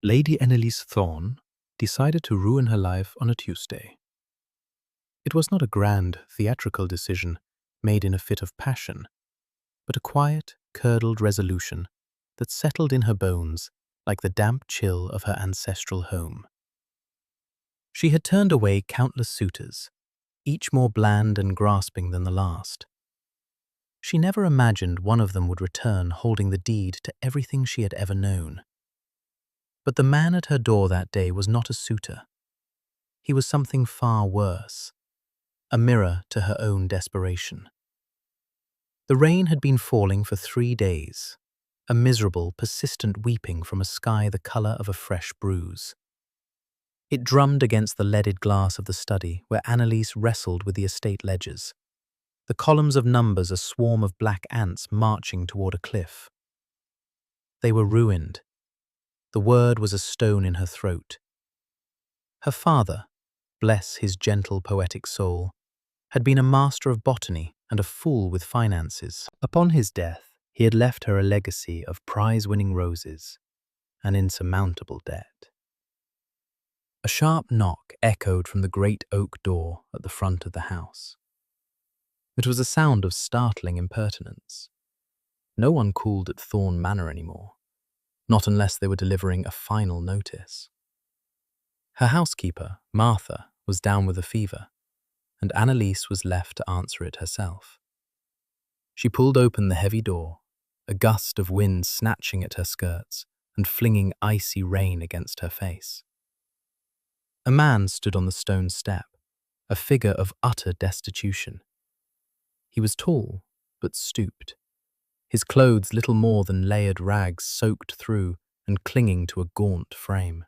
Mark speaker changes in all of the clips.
Speaker 1: Lady Annalise Thorne decided to ruin her life on a Tuesday. It was not a grand, theatrical decision made in a fit of passion, but a quiet, curdled resolution that settled in her bones like the damp chill of her ancestral home. She had turned away countless suitors, each more bland and grasping than the last. She never imagined one of them would return holding the deed to everything she had ever known. But the man at her door that day was not a suitor. He was something far worse, a mirror to her own desperation. The rain had been falling for 3 days, a miserable, persistent weeping from a sky the colour of a fresh bruise. It drummed against the leaded glass of the study where Annalise wrestled with the estate ledgers, the columns of numbers a swarm of black ants marching toward a cliff. They were ruined. The word was a stone in her throat. Her father, bless his gentle poetic soul, had been a master of botany and a fool with finances. Upon his death, he had left her a legacy of prize-winning roses, an insurmountable debt. A sharp knock echoed from the great oak door at the front of the house. It was a sound of startling impertinence. No one called at Thorne Manor anymore, not unless they were delivering a final notice. Her housekeeper, Martha, was down with a fever, and Annalise was left to answer it herself. She pulled open the heavy door, a gust of wind snatching at her skirts and flinging icy rain against her face. A man stood on the stone step, a figure of utter destitution. He was tall, but stooped, his clothes little more than layered rags soaked through and clinging to a gaunt frame.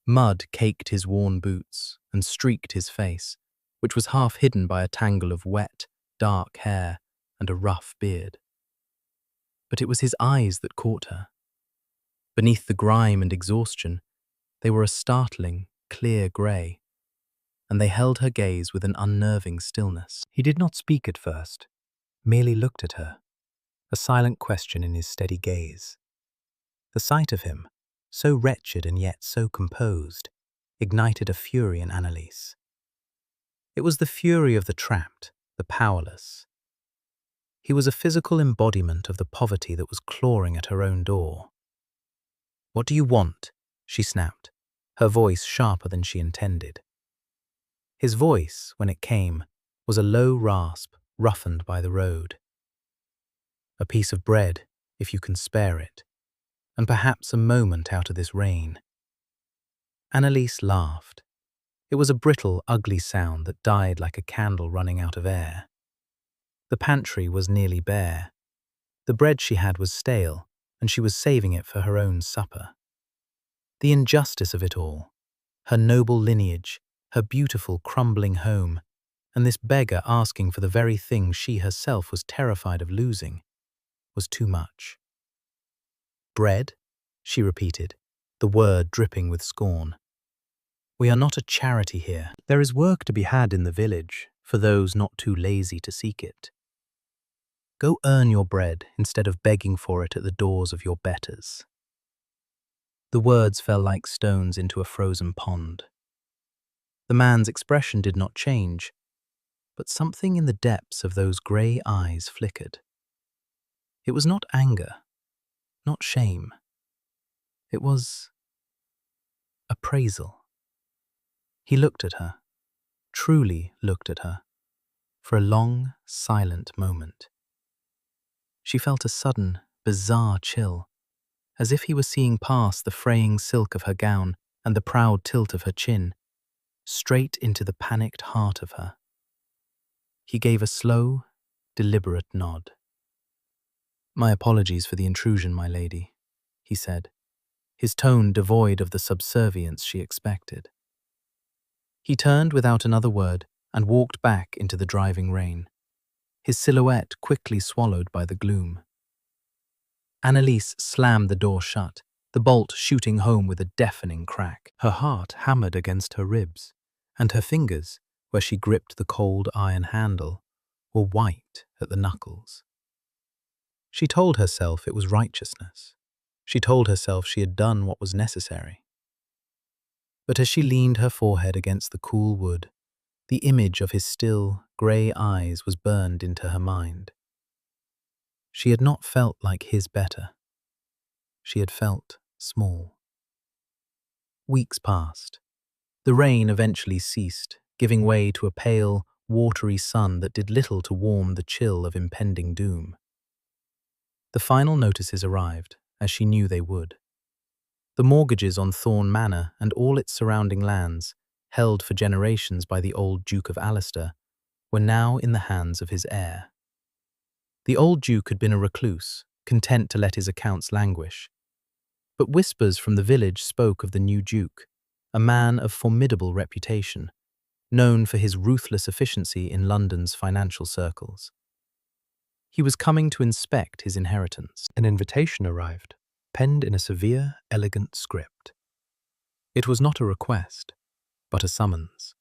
Speaker 1: Mud caked his worn boots and streaked his face, which was half hidden by a tangle of wet, dark hair and a rough beard. But it was his eyes that caught her. Beneath the grime and exhaustion, they were a startling, clear grey, and they held her gaze with an unnerving stillness. He did not speak at first, merely looked at her, a silent question in his steady gaze. The sight of him, so wretched and yet so composed, ignited a fury in Annalise. It was the fury of the trapped, the powerless. He was a physical embodiment of the poverty that was clawing at her own door. "What do you want?" she snapped, her voice sharper than she intended. His voice, when it came, was a low rasp, roughened by the road. "A piece of bread, if you can spare it, and perhaps a moment out of this rain." Annalise laughed. It was a brittle, ugly sound that died like a candle running out of air. The pantry was nearly bare. The bread she had was stale, and she was saving it for her own supper. The injustice of it all, her noble lineage, her beautiful, crumbling home, and this beggar asking for the very thing she herself was terrified of losing, was too much. "Bread?" she repeated, the word dripping with scorn. "We are not a charity here. There is work to be had in the village for those not too lazy to seek it. Go earn your bread instead of begging for it at the doors of your betters." The words fell like stones into a frozen pond. The man's expression did not change, but something in the depths of those grey eyes flickered. It was not anger, not shame. It was appraisal. He looked at her, truly looked at her, for a long, silent moment. She felt a sudden, bizarre chill, as if he were seeing past the fraying silk of her gown and the proud tilt of her chin, straight into the panicked heart of her. He gave a slow, deliberate nod. "My apologies for the intrusion, my lady," he said, his tone devoid of the subservience she expected. He turned without another word and walked back into the driving rain, his silhouette quickly swallowed by the gloom. Annalise slammed the door shut, the bolt shooting home with a deafening crack. Her heart hammered against her ribs, and her fingers, where she gripped the cold iron handle, were white at the knuckles. She told herself it was righteousness. She told herself she had done what was necessary. But as she leaned her forehead against the cool wood, the image of his still, grey eyes was burned into her mind. She had not felt like his better. She had felt small. Weeks passed. The rain eventually ceased, giving way to a pale, watery sun that did little to warm the chill of impending doom. The final notices arrived, as she knew they would. The mortgages on Thorn Manor and all its surrounding lands, held for generations by the old Duke of Alistair, were now in the hands of his heir. The old Duke had been a recluse, content to let his accounts languish. But whispers from the village spoke of the new Duke, a man of formidable reputation, known for his ruthless efficiency in London's financial circles. He was coming to inspect his inheritance. An invitation arrived, penned in a severe, elegant script. It was not a request, but a summons.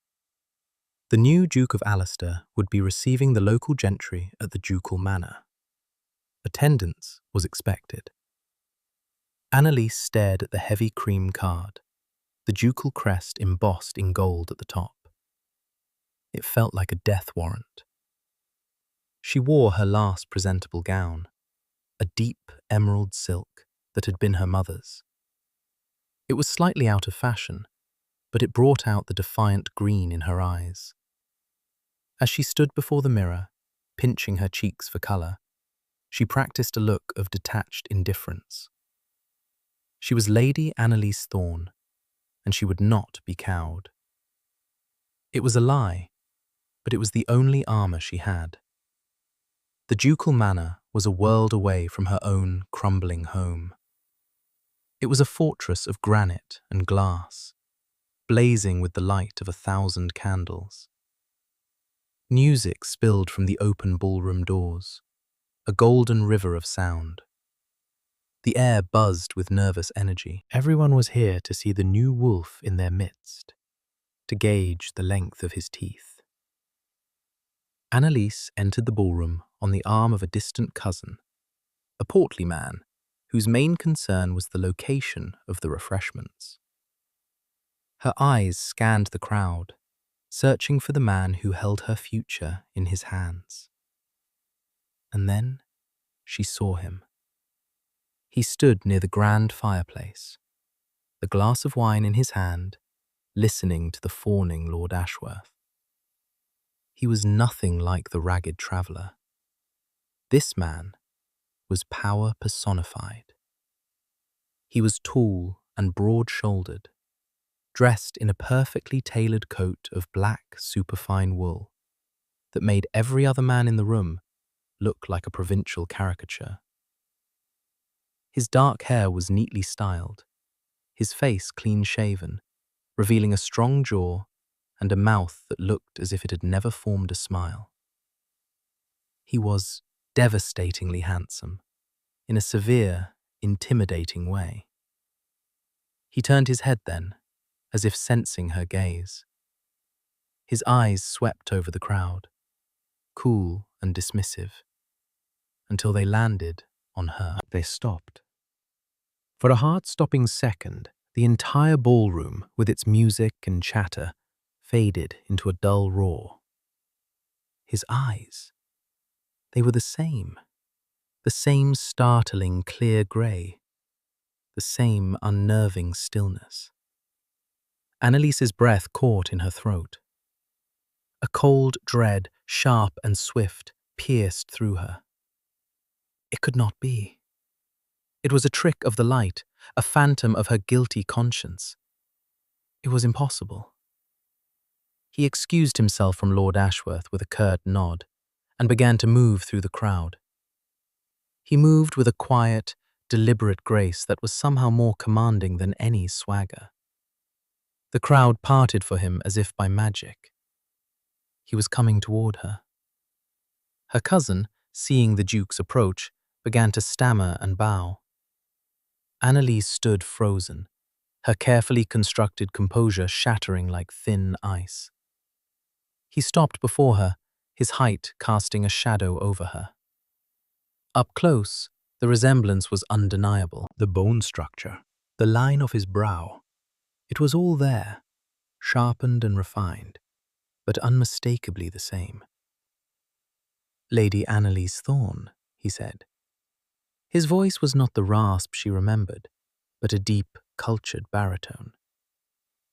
Speaker 1: The new Duke of Alistair would be receiving the local gentry at the ducal manor. Attendance was expected. Annalise stared at the heavy cream card, the ducal crest embossed in gold at the top. It felt like a death warrant. She wore her last presentable gown, a deep emerald silk that had been her mother's. It was slightly out of fashion, but it brought out the defiant green in her eyes. As she stood before the mirror, pinching her cheeks for colour, she practiced a look of detached indifference. She was Lady Annalise Thorn, and she would not be cowed. It was a lie, but it was the only armour she had. The ducal manor was a world away from her own crumbling home. It was a fortress of granite and glass, blazing with the light of 1,000 candles. Music spilled from the open ballroom doors, a golden river of sound. The air buzzed with nervous energy. Everyone was here to see the new wolf in their midst, to gauge the length of his teeth. Annalise entered the ballroom on the arm of a distant cousin, a portly man whose main concern was the location of the refreshments. Her eyes scanned the crowd, searching for the man who held her future in his hands. And then she saw him. He stood near the grand fireplace, the glass of wine in his hand, listening to the fawning Lord Ashworth. He was nothing like the ragged traveller. This man was power personified. He was tall and broad-shouldered, dressed in a perfectly tailored coat of black superfine wool that made every other man in the room look like a provincial caricature. His dark hair was neatly styled, his face clean-shaven, revealing a strong jaw and a mouth that looked as if it had never formed a smile. He was devastatingly handsome, in a severe, intimidating way. He turned his head then, as if sensing her gaze. His eyes swept over the crowd, cool and dismissive, until they landed on her. They stopped. For a heart-stopping second, the entire ballroom, with its music and chatter, faded into a dull roar. His eyes, they were the same startling clear grey, the same unnerving stillness. Annalise's breath caught in her throat. A cold dread, sharp and swift, pierced through her. It could not be. It was a trick of the light, a phantom of her guilty conscience. It was impossible. He excused himself from Lord Ashworth with a curt nod and began to move through the crowd. He moved with a quiet, deliberate grace that was somehow more commanding than any swagger. The crowd parted for him as if by magic. He was coming toward her. Her cousin, seeing the Duke's approach, began to stammer and bow. Annalise stood frozen, her carefully constructed composure shattering like thin ice. He stopped before her, his height casting a shadow over her. Up close, The resemblance was undeniable. The bone structure, the line of his brow, it was all there, sharpened and refined, but unmistakably the same. "Lady Annalise Thorne," he said. His voice was not the rasp she remembered, but a deep, cultured baritone.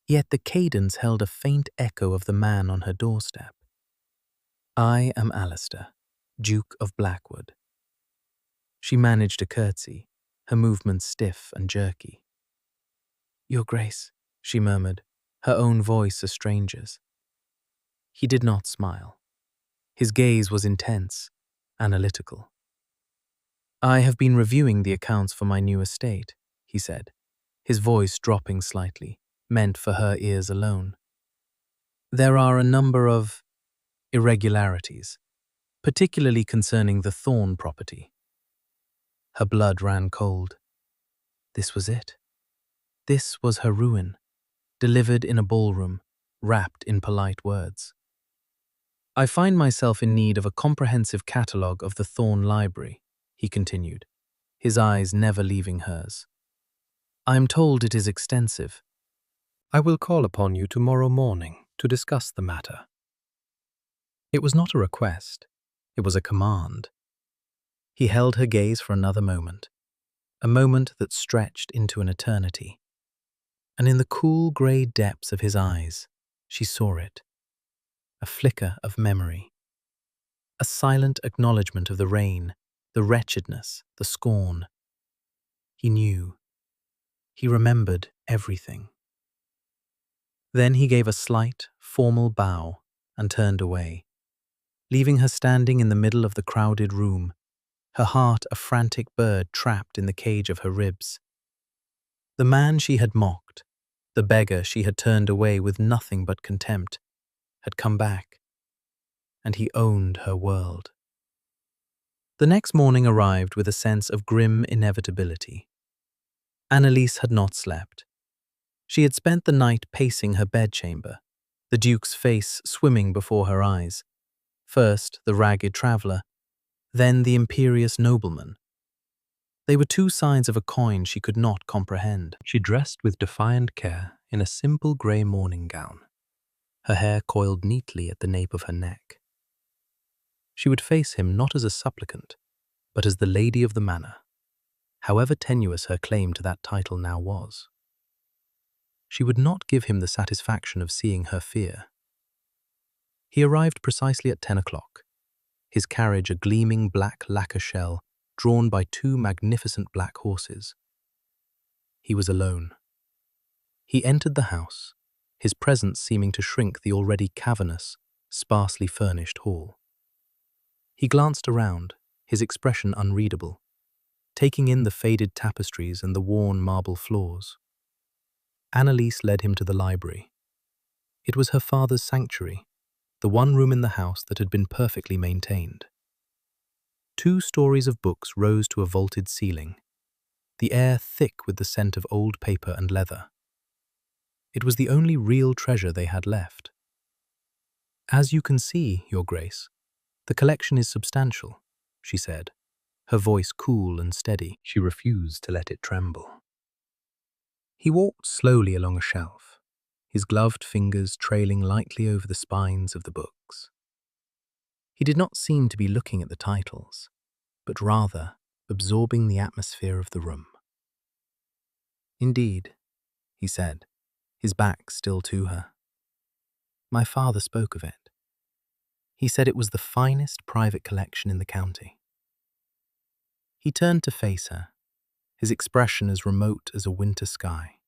Speaker 1: Yet the cadence held a faint echo of the man on her doorstep. "I am Alistair, Duke of Blackwood." She managed a curtsy, her movements stiff and jerky. "Your Grace," she murmured, her own voice a stranger's. He did not smile. His gaze was intense, analytical. "I have been reviewing the accounts for my new estate," he said, his voice dropping slightly, meant for her ears alone. "There are a number of irregularities, particularly concerning the Thorne property." Her blood ran cold. This was it. This was her ruin, delivered in a ballroom, wrapped in polite words. "I find myself in need of a comprehensive catalogue of the Thorne Library," he continued, his eyes never leaving hers. "I am told it is extensive. I will call upon you tomorrow morning to discuss the matter." It was not a request, it was a command. He held her gaze for another moment, a moment that stretched into an eternity. And in the cool grey depths of his eyes, she saw it. A flicker of memory. A silent acknowledgement of the rain, the wretchedness, the scorn. He knew. He remembered everything. Then he gave a slight, formal bow and turned away, leaving her standing in the middle of the crowded room, her heart a frantic bird trapped in the cage of her ribs. The man she had mocked, the beggar she had turned away with nothing but contempt, had come back, and he owned her world. The next morning arrived with a sense of grim inevitability. Annalise had not slept. She had spent the night pacing her bedchamber, the Duke's face swimming before her eyes. First the ragged traveller, then the imperious nobleman. They were two sides of a coin she could not comprehend. She dressed with defiant care in a simple grey morning gown, her hair coiled neatly at the nape of her neck. She would face him not as a supplicant, but as the lady of the manor, however tenuous her claim to that title now was. She would not give him the satisfaction of seeing her fear. He arrived precisely at 10 o'clock, his carriage a gleaming black lacquer shell drawn by two magnificent black horses. He was alone. He entered the house, his presence seeming to shrink the already cavernous, sparsely furnished hall. He glanced around, his expression unreadable, taking in the faded tapestries and the worn marble floors. Annalise led him to the library. It was her father's sanctuary, the one room in the house that had been perfectly maintained. 2 stories of books rose to a vaulted ceiling, the air thick with the scent of old paper and leather. It was the only real treasure they had left. "As you can see, Your Grace, the collection is substantial," she said, her voice cool and steady. She refused to let it tremble. He walked slowly along a shelf, his gloved fingers trailing lightly over the spines of the books. He did not seem to be looking at the titles, but rather absorbing the atmosphere of the room. "Indeed," he said, his back still to her. "My father spoke of it. He said it was the finest private collection in the county." He turned to face her, his expression as remote as a winter sky.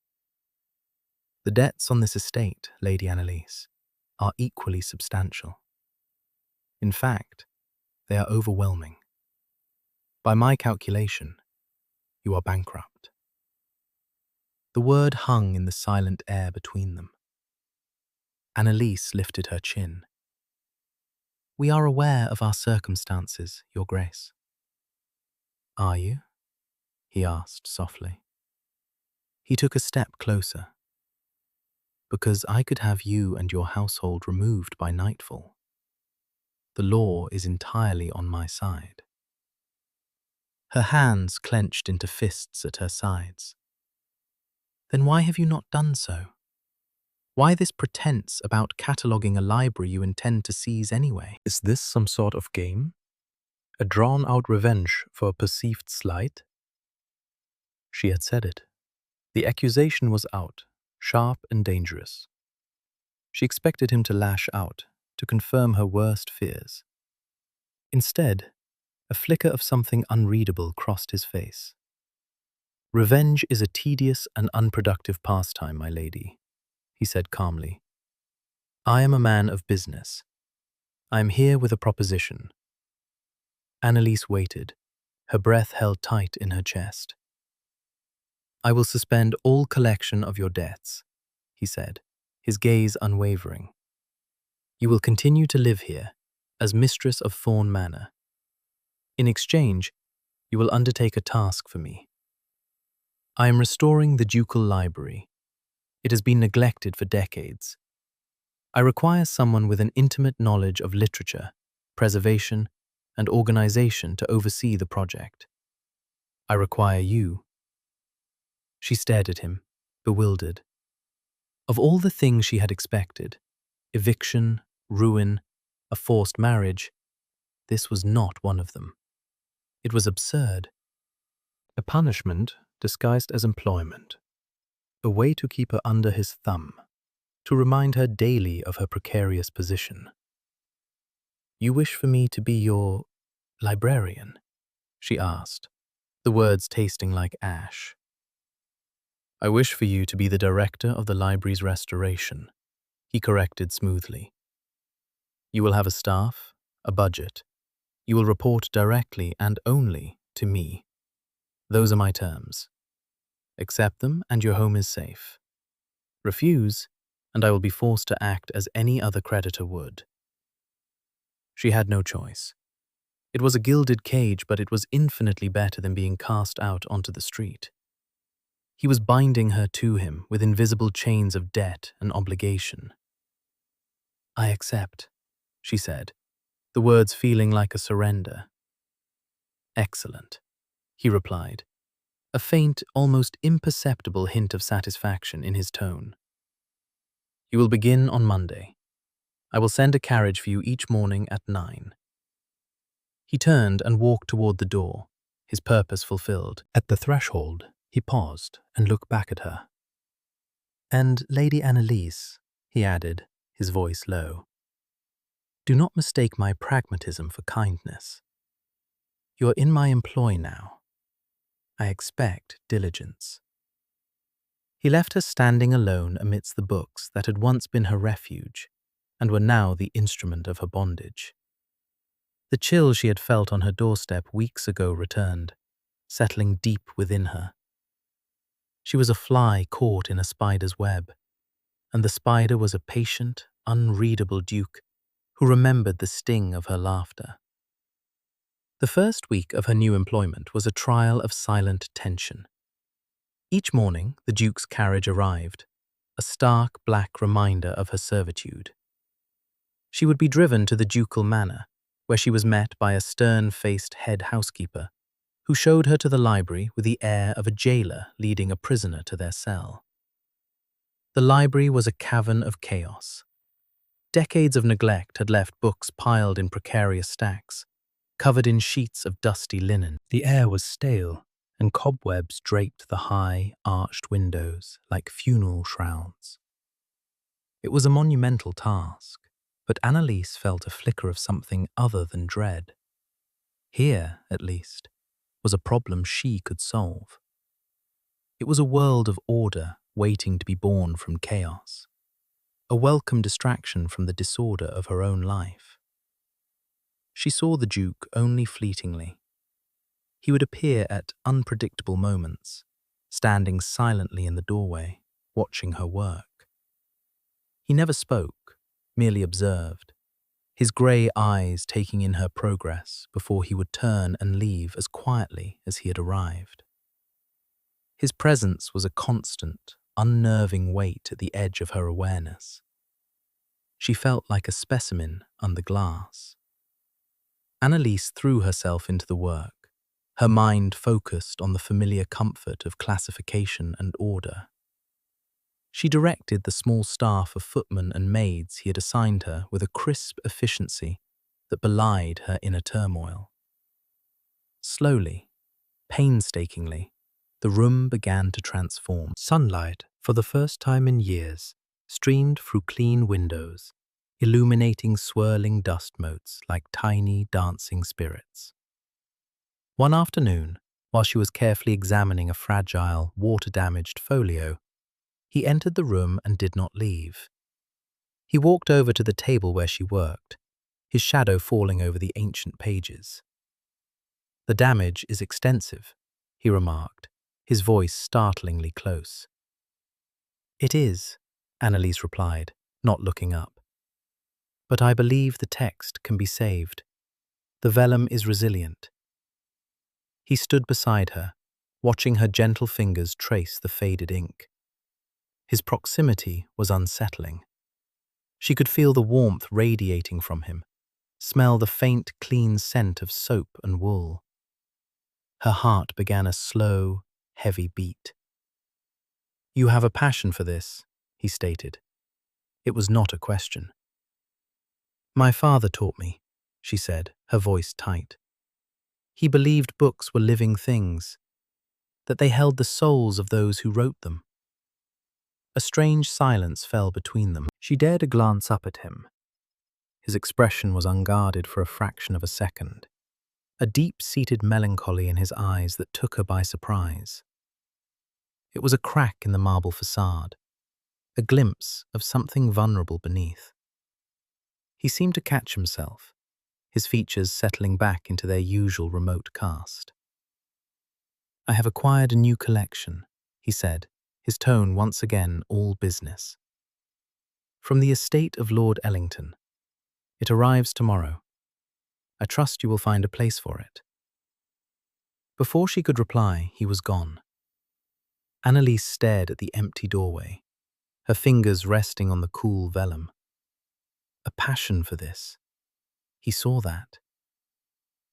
Speaker 1: "The debts on this estate, Lady Annalise, are equally substantial. In fact, they are overwhelming. By my calculation, you are bankrupt." The word hung in the silent air between them. Annalise lifted her chin. "We are aware of our circumstances, Your Grace." "Are you?" he asked softly. He took a step closer. "Because I could have you and your household removed by nightfall. The law is entirely on my side." her hands clenched into fists at her sides. Then why have you not done so? Why this pretense about cataloguing a library you intend to seize anyway? Is this some sort of game? A drawn-out revenge for a perceived slight? She had said it. The accusation was out, sharp and dangerous. She expected him to lash out, to confirm her worst fears. Instead, a flicker of something unreadable crossed his face. "Revenge is a tedious and unproductive pastime, my lady," he said calmly. "I am a man of business. I am here with a proposition." Annalise waited, her breath held tight in her chest. "I will suspend all collection of your debts," he said, his gaze unwavering. "You will continue to live here, as mistress of Thorn Manor. In exchange, you will undertake a task for me. I am restoring the ducal library. It has been neglected for decades. I require someone with an intimate knowledge of literature, preservation, and organization to oversee the project. I require you." She stared at him, bewildered. Of all the things she had expected, eviction, ruin, a forced marriage, this was not one of them. It was absurd. A punishment disguised as employment. A way to keep her under his thumb, to remind her daily of her precarious position. "You wish for me to be your librarian?" she asked, the words tasting like ash. "I wish for you to be the director of the library's restoration," he corrected smoothly. "You will have a staff, a budget. You will report directly and only to me. Those are my terms. Accept them and your home is safe. Refuse, and I will be forced to act as any other creditor would." She had no choice. It was a gilded cage, but it was infinitely better than being cast out onto the street. He was binding her to him with invisible chains of debt and obligation. "I accept," she said, the words feeling like a surrender. "Excellent," he replied, a faint, almost imperceptible hint of satisfaction in his tone. "You will begin on Monday. I will send a carriage for you each morning at 9. He turned and walked toward the door, his purpose fulfilled. At the threshold, he paused and looked back at her. "And Lady Annalise," he added, his voice low, "do not mistake my pragmatism for kindness. You are in my employ now. I expect diligence." He left her standing alone amidst the books that had once been her refuge and were now the instrument of her bondage. The chill she had felt on her doorstep weeks ago returned, settling deep within her. She was a fly caught in a spider's web, and the spider was a patient, unreadable duke who remembered the sting of her laughter. The first week of her new employment was a trial of silent tension. Each morning, the duke's carriage arrived, a stark black reminder of her servitude. She would be driven to the ducal manor, where she was met by a stern-faced head housekeeper, who showed her to the library with the air of a jailer leading a prisoner to their cell. The library was a cavern of chaos. Decades of neglect had left books piled in precarious stacks, covered in sheets of dusty linen. The air was stale, and cobwebs draped the high, arched windows like funeral shrouds. It was a monumental task, but Annalise felt a flicker of something other than dread. Here, at least, was a problem she could solve. It was a world of order waiting to be born from chaos, a welcome distraction from the disorder of her own life. She saw the Duke only fleetingly. He would appear at unpredictable moments, standing silently in the doorway, watching her work. He never spoke, merely observed, his grey eyes taking in her progress before he would turn and leave as quietly as he had arrived. His presence was a constant, unnerving weight at the edge of her awareness. She felt like a specimen under glass. Annalise threw herself into the work, her mind focused on the familiar comfort of classification and order. She directed the small staff of footmen and maids he had assigned her with a crisp efficiency that belied her inner turmoil. Slowly, painstakingly, the room began to transform. Sunlight, for the first time in years, streamed through clean windows, illuminating swirling dust motes like tiny dancing spirits. One afternoon, while she was carefully examining a fragile, water-damaged folio, he entered the room and did not leave. He walked over to the table where she worked, his shadow falling over the ancient pages. "The damage is extensive," he remarked, his voice startlingly close. "It is," Annalise replied, not looking up. "But I believe the text can be saved. The vellum is resilient." He stood beside her, watching her gentle fingers trace the faded ink. His proximity was unsettling. She could feel the warmth radiating from him, smell the faint, clean scent of soap and wool. Her heart began a slow, heavy beat. "You have a passion for this," he stated. It was not a question. "My father taught me," she said, her voice tight. "He believed books were living things, that they held the souls of those who wrote them." A strange silence fell between them. She dared a glance up at him. His expression was unguarded for a fraction of a second, a deep-seated melancholy in his eyes that took her by surprise. It was a crack in the marble facade, a glimpse of something vulnerable beneath. He seemed to catch himself, his features settling back into their usual remote cast. "I have acquired a new collection," he said, his tone once again all business. "From the estate of Lord Ellington. It arrives tomorrow. I trust you will find a place for it." Before she could reply, he was gone. Annalise stared at the empty doorway, her fingers resting on the cool vellum. A passion for this. He saw that.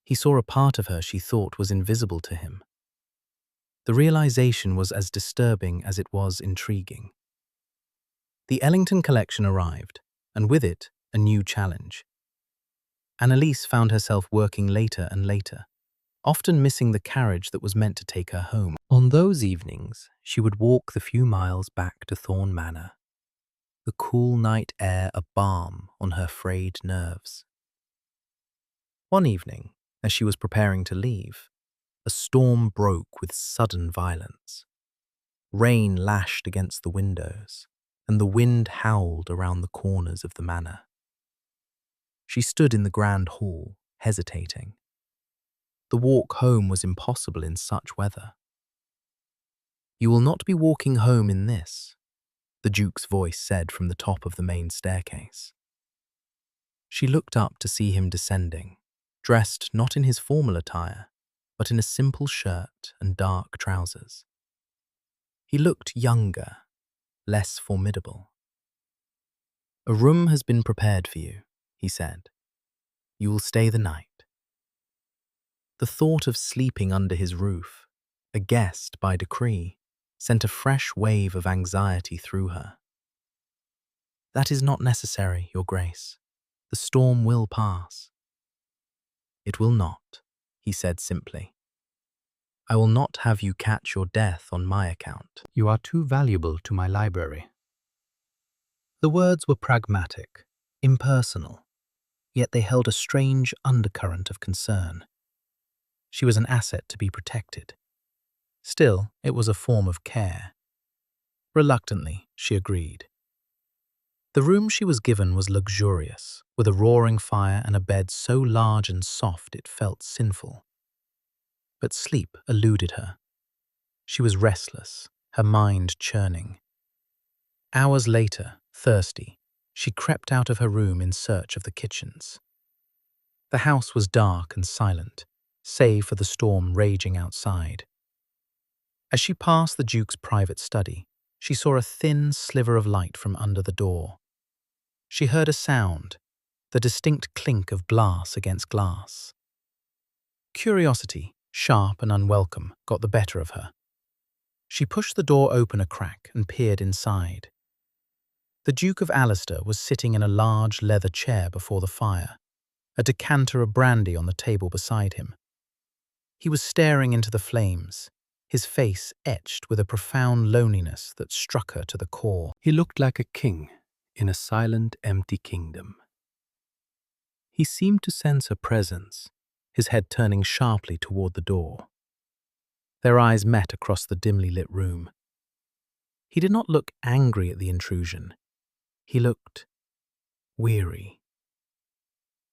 Speaker 1: He saw a part of her she thought was invisible to him. The realization was as disturbing as it was intriguing. The Ellington collection arrived, and with it, a new challenge. Annalise found herself working later and later, often missing the carriage that was meant to take her home. On those evenings, she would walk the few miles back to Thorn Manor, the cool night air a balm on her frayed nerves. One evening, as she was preparing to leave, a storm broke with sudden violence. Rain lashed against the windows, and the wind howled around the corners of the manor. She stood in the grand hall, hesitating. The walk home was impossible in such weather. "You will not be walking home in this," the Duke's voice said from the top of the main staircase. She looked up to see him descending, dressed not in his formal attire, but in a simple shirt and dark trousers. He looked younger, less formidable. "A room has been prepared for you," he said. "You will stay the night." The thought of sleeping under his roof, a guest by decree, sent a fresh wave of anxiety through her. "That is not necessary, Your Grace. The storm will pass." "It will not," he said simply. "I will not have you catch your death on my account. You are too valuable to my library." The words were pragmatic, impersonal, yet they held a strange undercurrent of concern. She was an asset to be protected. Still, it was a form of care. Reluctantly, she agreed. The room she was given was luxurious, with a roaring fire and a bed so large and soft it felt sinful. But sleep eluded her. She was restless, her mind churning. Hours later, thirsty, she crept out of her room in search of the kitchens. The house was dark and silent, save for the storm raging outside. As she passed the Duke's private study, she saw a thin sliver of light from under the door. She heard a sound, the distinct clink of glass against glass. Curiosity, sharp and unwelcome, got the better of her. She pushed the door open a crack and peered inside. The Duke of Alistair was sitting in a large leather chair before the fire, a decanter of brandy on the table beside him. He was staring into the flames, his face etched with a profound loneliness that struck her to the core.
Speaker 2: He looked like a king in a silent, empty kingdom. He seemed to sense her presence, his head turning sharply toward the door. Their eyes met across the dimly lit room. He did not look angry at the intrusion. He looked weary.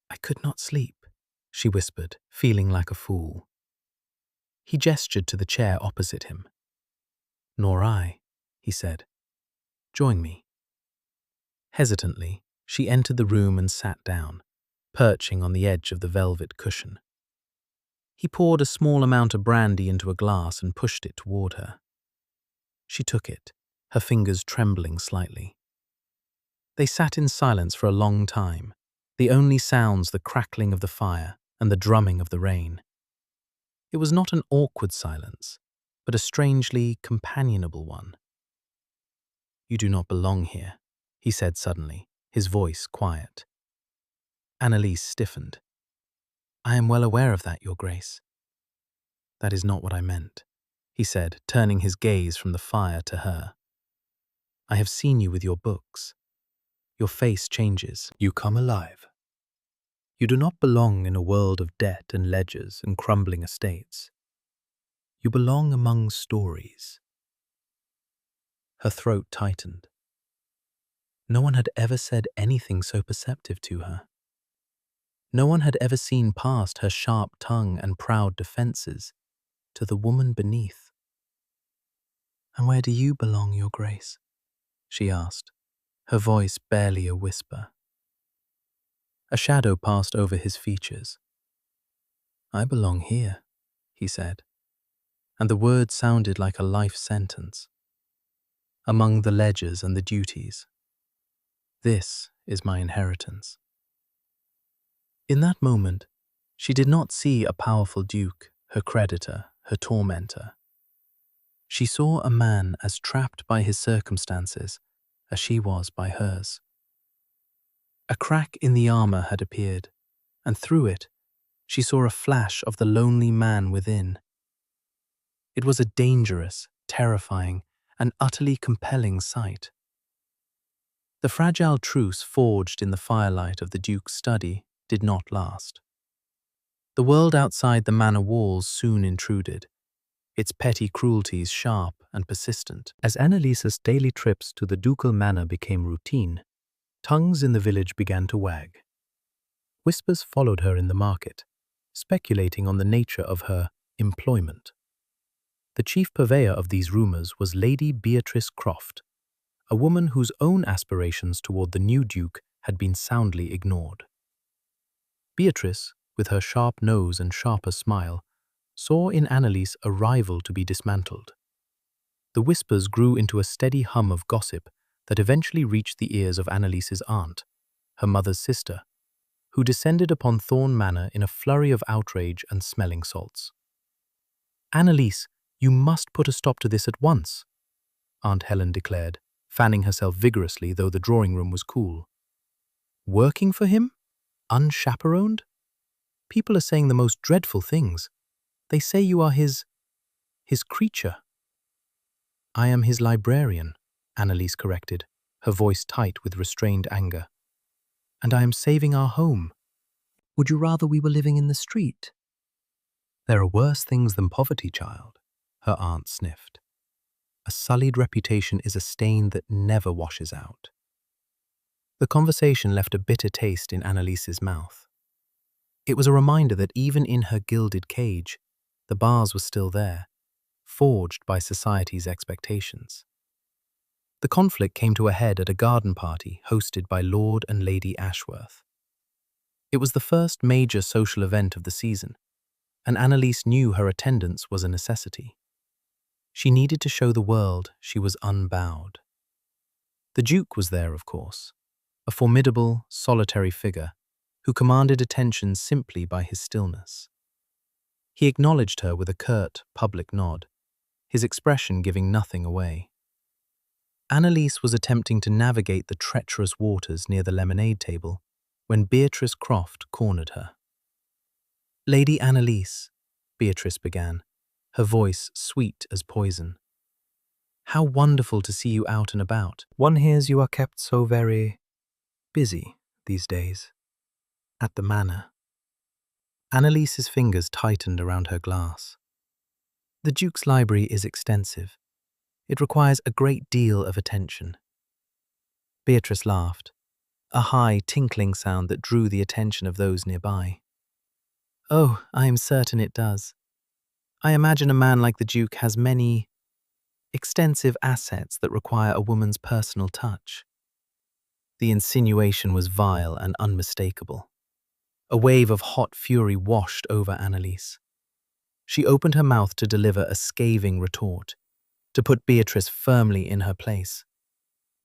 Speaker 2: "I could not sleep," she whispered, feeling like a fool. He gestured to the chair opposite him. "Nor I," he said. "Join me." Hesitantly, she entered the room and sat down, perching on the edge of the velvet cushion. He poured a small amount of brandy into a glass and pushed it toward her. She took it, her fingers trembling slightly. They sat in silence for a long time, the only sounds the crackling of the fire and the drumming of the rain. It was not an awkward silence, but a strangely companionable one. "You do not belong here," he said suddenly, his voice quiet. Annalise stiffened. "I am well aware of that, Your Grace." "That is not what I meant," he said, turning his gaze from the fire to her. "I have seen you with your books. Your face changes. You come alive. You do not belong in a world of debt and ledgers and crumbling estates. You belong among stories." Her throat tightened. No one had ever said anything so perceptive to her. No one had ever seen past her sharp tongue and proud defenses to the woman beneath. "And where do you belong, Your Grace?" she asked, her voice barely a whisper. A shadow passed over his features. "I belong here," he said, and the word sounded like a life sentence. "Among the ledgers and the duties. This is my inheritance." In that moment, she did not see a powerful duke, her creditor, her tormentor. She saw a man as trapped by his circumstances as she was by hers. A crack in the armor had appeared, and through it, she saw a flash of the lonely man within. It was a dangerous, terrifying, and utterly compelling sight. The fragile truce forged in the firelight of the Duke's study did not last. The world outside the manor walls soon intruded, its petty cruelties sharp and persistent. As Annalise's daily trips to the ducal manor became routine, tongues in the village began to wag. Whispers followed her in the market, speculating on the nature of her employment. The chief purveyor of these rumors was Lady Beatrice Croft, a woman whose own aspirations toward the new duke had been soundly ignored. Beatrice, with her sharp nose and sharper smile, saw in Annalise a rival to be dismantled. The whispers grew into a steady hum of gossip that eventually reached the ears of Annalise's aunt, her mother's sister, who descended upon Thorn Manor in a flurry of outrage and smelling salts. "Annalise, you must put a stop to this at once," Aunt Helen declared, fanning herself vigorously though the drawing room was cool. "Working for him? Unchaperoned? People are saying the most dreadful things. They say you are his creature." "I am his librarian," Annalise corrected, her voice tight with restrained anger. "And I am saving our home. Would you rather we were living in the street?" "There are worse things than poverty, child," her aunt sniffed. "A sullied reputation is a stain that never washes out." The conversation left a bitter taste in Annalise's mouth. It was a reminder that even in her gilded cage, the bars were still there, forged by society's expectations. The conflict came to a head at a garden party hosted by Lord and Lady Ashworth. It was the first major social event of the season, and Annalise knew her attendance was a necessity. She needed to show the world she was unbowed. The Duke was there, of course, a formidable, solitary figure who commanded attention simply by his stillness. He acknowledged her with a curt, public nod, his expression giving nothing away. Annalise was attempting to navigate the treacherous waters near the lemonade table when Beatrice Croft cornered her. "Lady Annalise," Beatrice began, her voice sweet as poison. "How wonderful to see you out and about. One hears you are kept so very busy these days. At the manor." Annalise's fingers tightened around her glass. "The Duke's library is extensive. It requires a great deal of attention." Beatrice laughed, a high, tinkling sound that drew the attention of those nearby. "Oh, I am certain it does. I imagine a man like the Duke has many extensive assets that require a woman's personal touch." The insinuation was vile and unmistakable. A wave of hot fury washed over Annalise. She opened her mouth to deliver a scathing retort, to put Beatrice firmly in her place.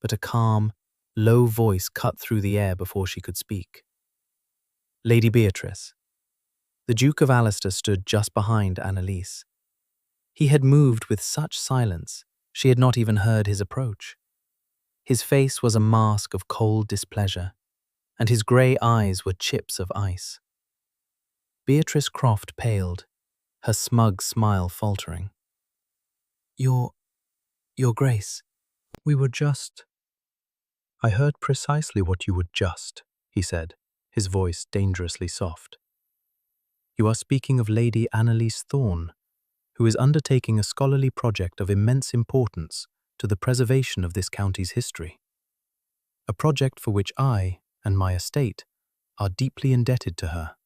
Speaker 2: But a calm, low voice cut through the air before she could speak. "Lady Beatrice." The Duke of Allister stood just behind Annalise. He had moved with such silence, she had not even heard his approach. His face was a mask of cold displeasure, and his grey eyes were chips of ice. Beatrice Croft paled, her smug smile faltering. Your Grace, we were just—" "I heard precisely what you would just," he said, his voice dangerously soft. "You are speaking of Lady Annalise Thorne, who is undertaking a scholarly project of immense importance to the preservation of this county's history. A project for which I and my estate are deeply indebted to her."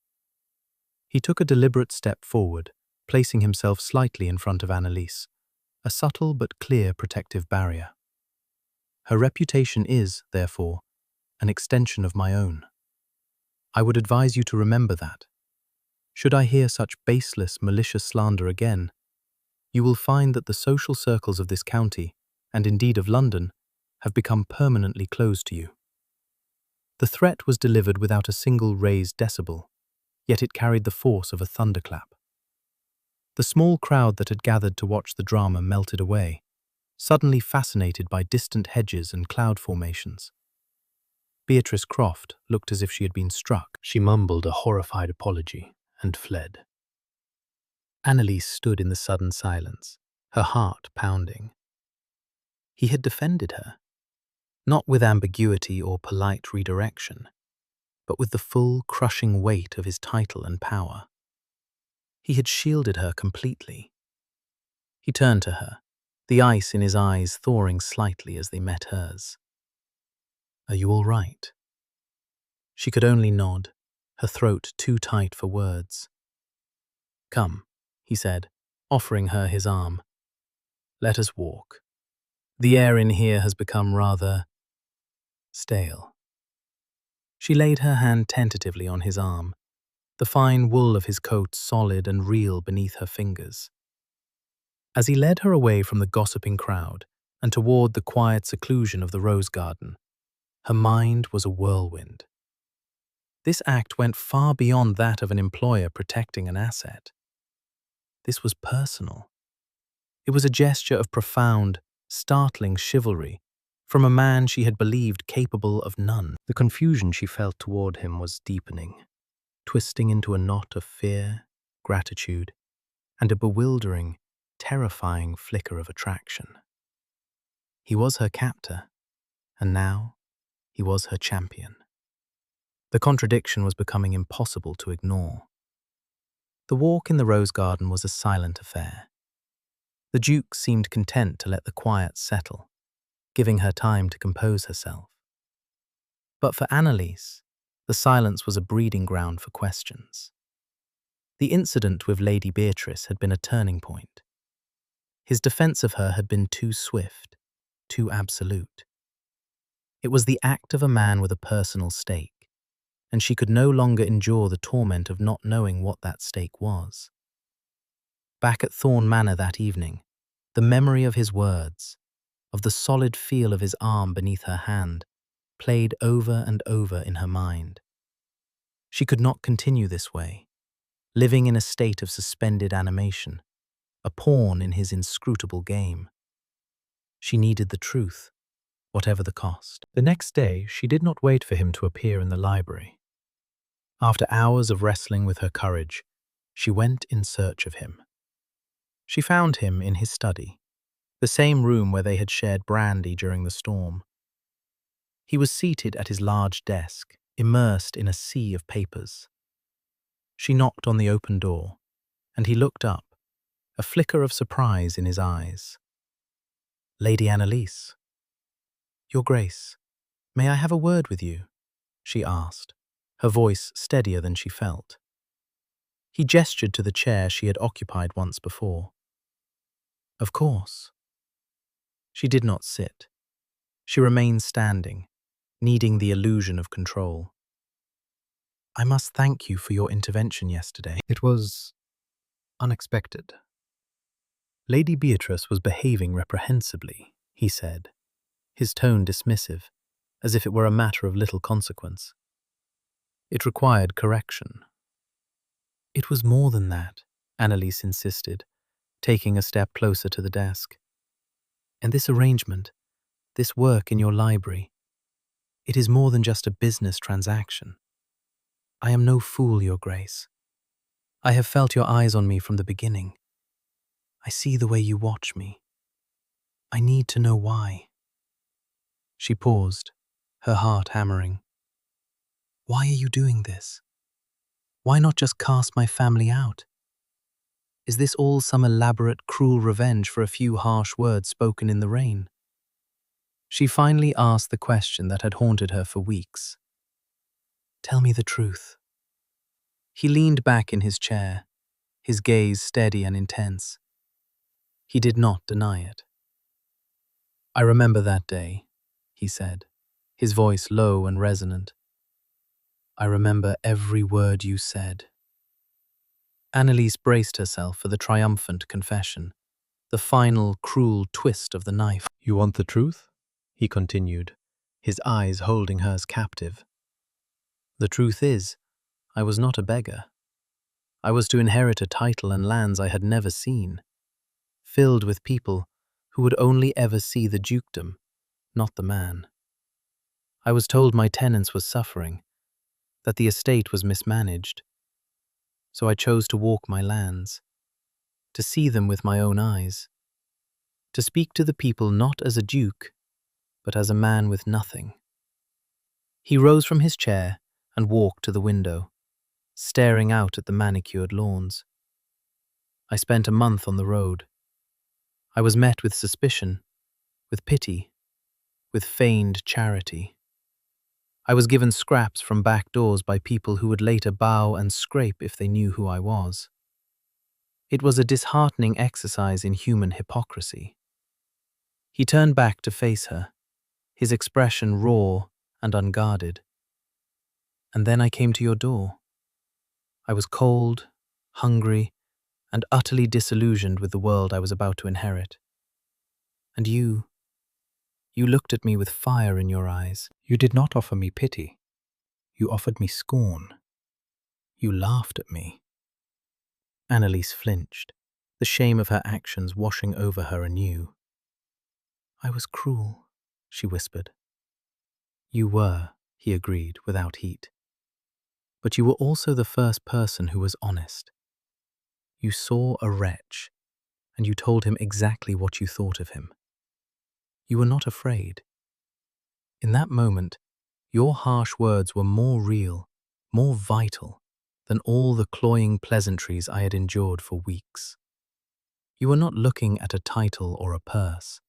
Speaker 2: He took a deliberate step forward, placing himself slightly in front of Annalise, a subtle but clear protective barrier. "Her reputation is, therefore, an extension of my own. I would advise you to remember that. Should I hear such baseless, malicious slander again, you will find that the social circles of this county, and indeed of London, have become permanently closed to you." The threat was delivered without a single raised decibel, yet it carried the force of a thunderclap. The small crowd that had gathered to watch the drama melted away, suddenly fascinated by distant hedges and cloud formations. Beatrice Croft looked as if she had been struck. She mumbled a horrified apology and fled. Annalise stood in the sudden silence, her heart pounding. He had defended her, not with ambiguity or polite redirection, but with the full, crushing weight of his title and power. He had shielded her completely. He turned to her, the ice in his eyes thawing slightly as they met hers. "Are you all right?" She could only nod, her throat too tight for words. "Come," he said, offering her his arm. "Let us walk. The air in here has become rather stale." She laid her hand tentatively on his arm, the fine wool of his coat solid and real beneath her fingers. As he led her away from the gossiping crowd and toward the quiet seclusion of the rose garden, her mind was a whirlwind. This act went far beyond that of an employer protecting an asset. This was personal. It was a gesture of profound, startling chivalry from a man she had believed capable of none. The confusion she felt toward him was deepening, twisting into a knot of fear, gratitude, and a bewildering, terrifying flicker of attraction. He was her captor, and now he was her champion. The contradiction was becoming impossible to ignore. The walk in the rose garden was a silent affair. The Duke seemed content to let the quiet settle, giving her time to compose herself. But for Annalise, the silence was a breeding ground for questions. The incident with Lady Beatrice had been a turning point. His defense of her had been too swift, too absolute. It was the act of a man with a personal stake, and she could no longer endure the torment of not knowing what that stake was. Back at Thorne Manor that evening, the memory of his words, of the solid feel of his arm beneath her hand, played over and over in her mind. She could not continue this way. living in a state of suspended animation, a pawn in his inscrutable game. She needed the truth, whatever the cost. The next day, she did not wait for him to appear in the library. After hours of wrestling with her courage, she went in search of him. She found him in his study, the same room where they had shared brandy during the storm. He was seated at his large desk, immersed in a sea of papers. She knocked on the open door, and he looked up, a flicker of surprise in his eyes. "Lady Annalise." "Your Grace, may I have a word with you?" she asked, her voice steadier than she felt. He gestured to the chair she had occupied once before. "Of course." She did not sit. She remained standing, needing the illusion of control. "I must thank you for your intervention yesterday. It was unexpected." "Lady Beatrice was behaving reprehensibly," he said, his tone dismissive, as if it were a matter of little consequence. "It required correction." "It was more than that," Annalise insisted, taking a step closer to the desk. "And this arrangement, this work in your library, it is more than just a business transaction. I am no fool, Your Grace. I have felt your eyes on me from the beginning. I see the way you watch me. I need to know why." She paused, her heart hammering. "Why are you doing this? Why not just cast my family out? Is this all some elaborate, cruel revenge for a few harsh words spoken in the rain?" She finally asked the question that had haunted her for weeks. "Tell me the truth." He leaned back in his chair, his gaze steady and intense. He did not deny it. "I remember that day," he said, his voice low and resonant. "I remember every word you said." Annalise braced herself for the triumphant confession, the final cruel twist of the knife. "You want the truth?" he continued, his eyes holding hers captive. "The truth is, I was not a beggar. I was to inherit a title and lands I had never seen, filled with people who would only ever see the dukedom, not the man. I was told my tenants were suffering, that the estate was mismanaged. So I chose to walk my lands, to see them with my own eyes, to speak to the people not as a duke, but as a man with nothing." He rose from his chair and walked to the window, staring out at the manicured lawns. "I spent a month on the road. I was met with suspicion, with pity, with feigned charity. I was given scraps from back doors by people who would later bow and scrape if they knew who I was. It was a disheartening exercise in human hypocrisy." He turned back to face her, his expression raw and unguarded. "And then I came to your door. I was cold, hungry, and utterly disillusioned with the world I was about to inherit. And you looked at me with fire in your eyes. You did not offer me pity. You offered me scorn. You laughed at me." Annalise flinched, the shame of her actions washing over her anew. "I was cruel," she whispered. "You were," he agreed without heat. "But you were also the first person who was honest. You saw a wretch, and you told him exactly what you thought of him. You were not afraid. In that moment, your harsh words were more real, more vital, than all the cloying pleasantries I had endured for weeks. You were not looking at a title or a purse.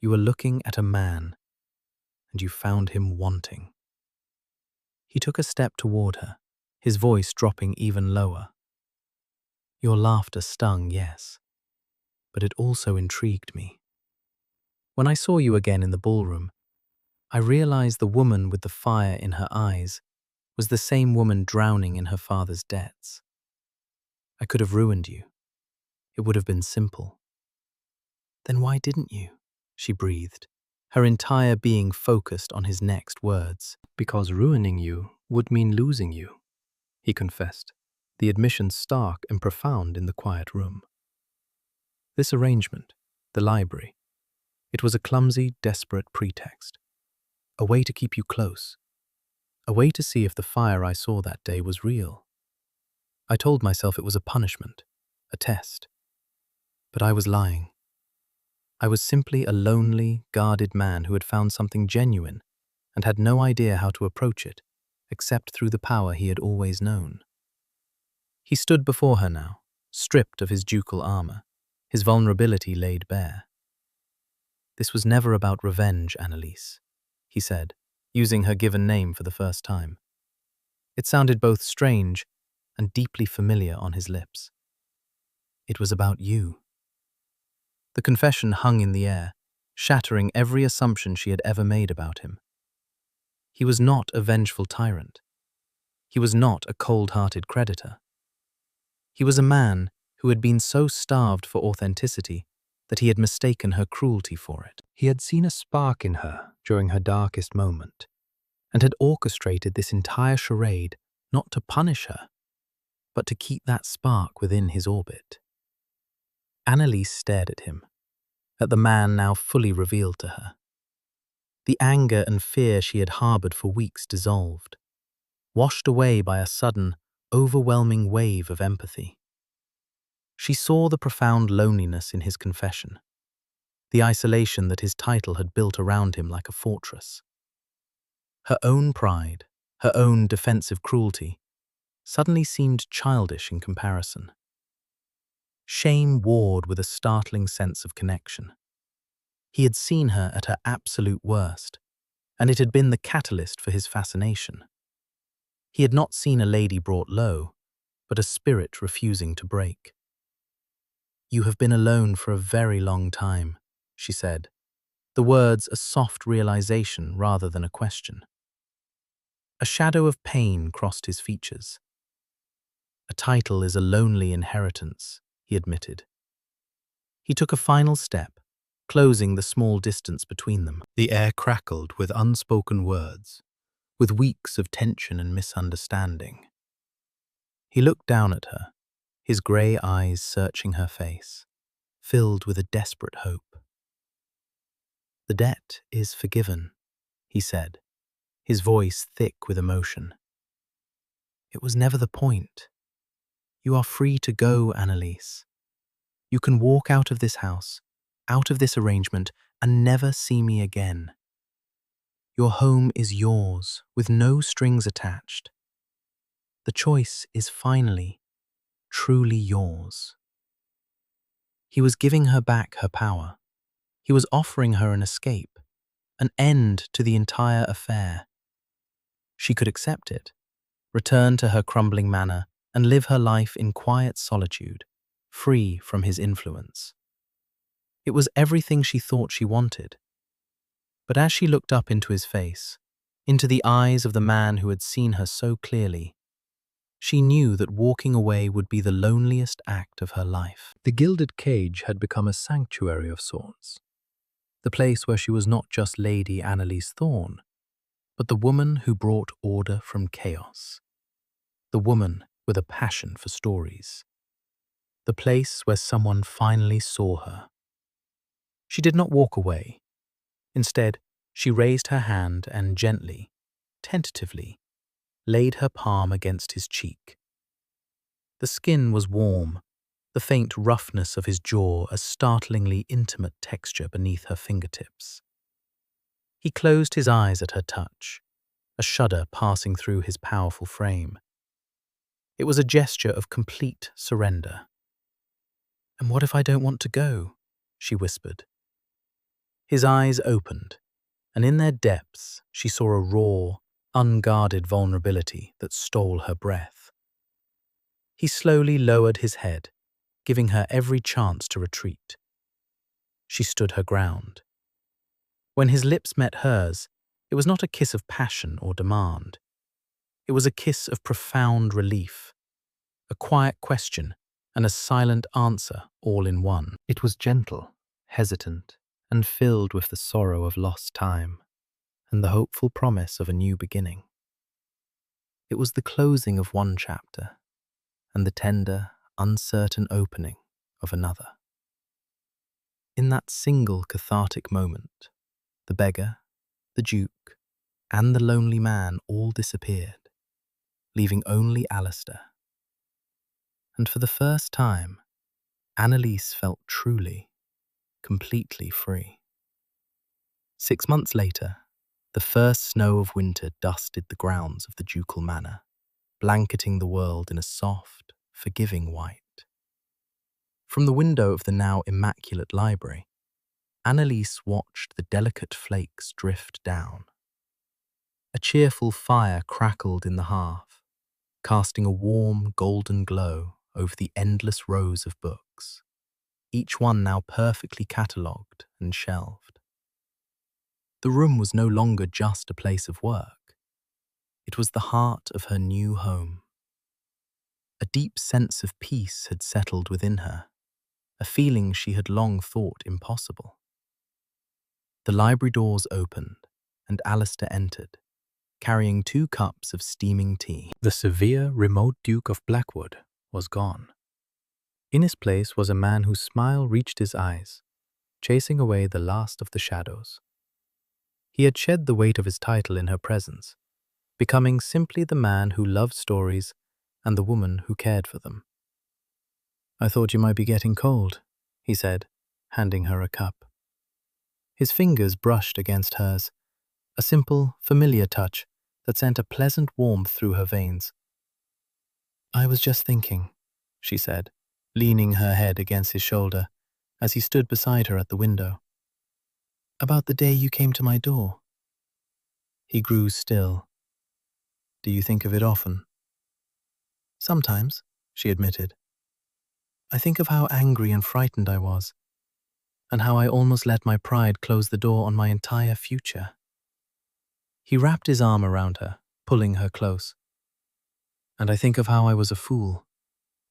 Speaker 2: You were looking at a man, and you found him wanting." He took a step toward her, his voice dropping even lower. "Your laughter stung, yes, but it also intrigued me. When I saw you again in the ballroom, I realized the woman with the fire in her eyes was the same woman drowning in her father's debts. I could have ruined you. It would have been simple." "Then why didn't you?" she breathed, her entire being focused on his next words. "Because ruining you would mean losing you," he confessed, the admission stark and profound in the quiet room. This arrangement, the library, it was a clumsy, desperate pretext. A way to keep you close. A way to see if the fire I saw that day was real. I told myself it was a punishment, a test. But I was lying. I was simply a lonely, guarded man who had found something genuine and had no idea how to approach it, except through the power he had always known. He stood before her now, stripped of his ducal armor, his vulnerability laid bare. "This was never about revenge, Annalise," he said, using her given name for the first time. It sounded both strange and deeply familiar on his lips. "It was about you." The confession hung in the air, shattering every assumption she had ever made about him. He was not a vengeful tyrant. He was not a cold-hearted creditor. He was a man who had been so starved for authenticity that he had mistaken her cruelty for it. He had seen a spark in her during her darkest moment, and had orchestrated this entire charade not to punish her, but to keep that spark within his orbit. Annalise stared at him, at the man now fully revealed to her. The anger and fear she had harbored for weeks dissolved, washed away by a sudden, overwhelming wave of empathy. She saw the profound loneliness in his confession, the isolation that his title had built around him like a fortress. Her own pride, her own defensive cruelty, suddenly seemed childish in comparison. Shame warred with a startling sense of connection. He had seen her at her absolute worst, and it had been the catalyst for his fascination. He had not seen a lady brought low, but a spirit refusing to break. "You have been alone for a very long time," she said, the words a soft realization rather than a question. A shadow of pain crossed his features. "A title is a lonely inheritance," he admitted. He took a final step, closing the small distance between them. The air crackled with unspoken words, with weeks of tension and misunderstanding. He looked down at her, his grey eyes searching her face, filled with a desperate hope. "The debt is forgiven," he said, his voice thick with emotion. "It was never the point. You are free to go, Annalise. You can walk out of this house, out of this arrangement, and never see me again. Your home is yours, with no strings attached. The choice is finally, truly yours." He was giving her back her power. He was offering her an escape, an end to the entire affair. She could accept it, return to her crumbling manor, and live her life in quiet solitude, free from his influence. It was everything she thought she wanted. But as she looked up into his face, into the eyes of the man who had seen her so clearly, she knew that walking away would be the loneliest act of her life. The gilded cage had become a sanctuary of sorts, the place where she was not just Lady Annalise Thorne, but the woman who brought order from chaos, the woman with a passion for stories, the place where someone finally saw her. She did not walk away. Instead, she raised her hand and gently, tentatively, laid her palm against his cheek. The skin was warm, the faint roughness of his jaw a startlingly intimate texture beneath her fingertips. He closed his eyes at her touch, a shudder passing through his powerful frame. It was a gesture of complete surrender. "And what if I don't want to go?" she whispered. His eyes opened, and in their depths she saw a raw, unguarded vulnerability that stole her breath. He slowly lowered his head, giving her every chance to retreat. She stood her ground. When his lips met hers, it was not a kiss of passion or demand. It was a kiss of profound relief, a quiet question and a silent answer all in one. It was gentle, hesitant, and filled with the sorrow of lost time and the hopeful promise of a new beginning. It was the closing of one chapter and the tender, uncertain opening of another. In that single cathartic moment, the beggar, the duke, and the lonely man all disappeared, leaving only Alistair. And for the first time, Annalise felt truly, completely free. 6 months later, the first snow of winter dusted the grounds of the ducal manor, blanketing the world in a soft, forgiving white. From the window of the now immaculate library, Annalise watched the delicate flakes drift down. A cheerful fire crackled in the hearth, casting a warm, golden glow over the endless rows of books, each one now perfectly catalogued and shelved. The room was no longer just a place of work. It was the heart of her new home. A deep sense of peace had settled within her, a feeling she had long thought impossible. The library doors opened, and Alistair entered, carrying 2 cups of steaming tea. The severe, remote Duke of Blackwood was gone. In his place was a man whose smile reached his eyes, chasing away the last of the shadows. He had shed the weight of his title in her presence, becoming simply the man who loved stories and the woman who cared for them. "I thought you might be getting cold," he said, handing her a cup. His fingers brushed against hers, a simple, familiar touch that sent a pleasant warmth through her veins. "I was just thinking," she said, leaning her head against his shoulder as he stood beside her at the window, "about the day you came to my door." He grew still. "Do you think of it often?" "Sometimes," she admitted. "I think of how angry and frightened I was, and how I almost let my pride close the door on my entire future." He wrapped his arm around her, pulling her close. "And I think of how I was a fool,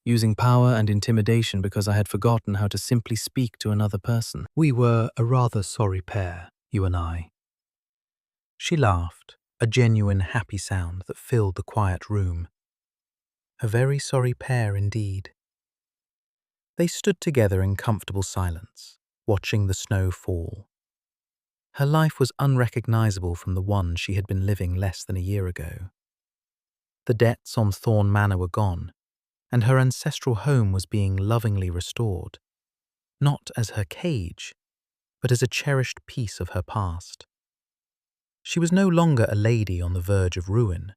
Speaker 2: using power and intimidation because I had forgotten how to simply speak to another person. We were a rather sorry pair, you and I." She laughed, a genuine happy sound that filled the quiet room. A very sorry pair indeed. They stood together in comfortable silence, watching the snow fall. Her life was unrecognizable from the one she had been living less than a year ago. The debts on Thorn Manor were gone, and her ancestral home was being lovingly restored, not as her cage, but as a cherished piece of her past. She was no longer a lady on the verge of ruin,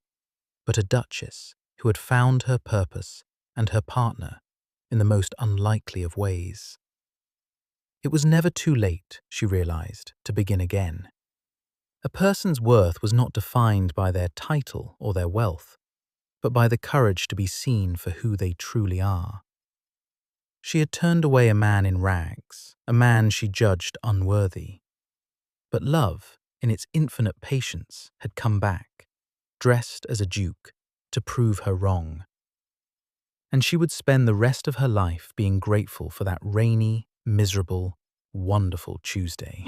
Speaker 2: but a duchess who had found her purpose and her partner in the most unlikely of ways. It was never too late, she realized, to begin again. A person's worth was not defined by their title or their wealth, but by the courage to be seen for who they truly are. She had turned away a man in rags, a man she judged unworthy. But love, in its infinite patience, had come back, dressed as a duke, to prove her wrong. And she would spend the rest of her life being grateful for that rainy, miserable, wonderful Tuesday.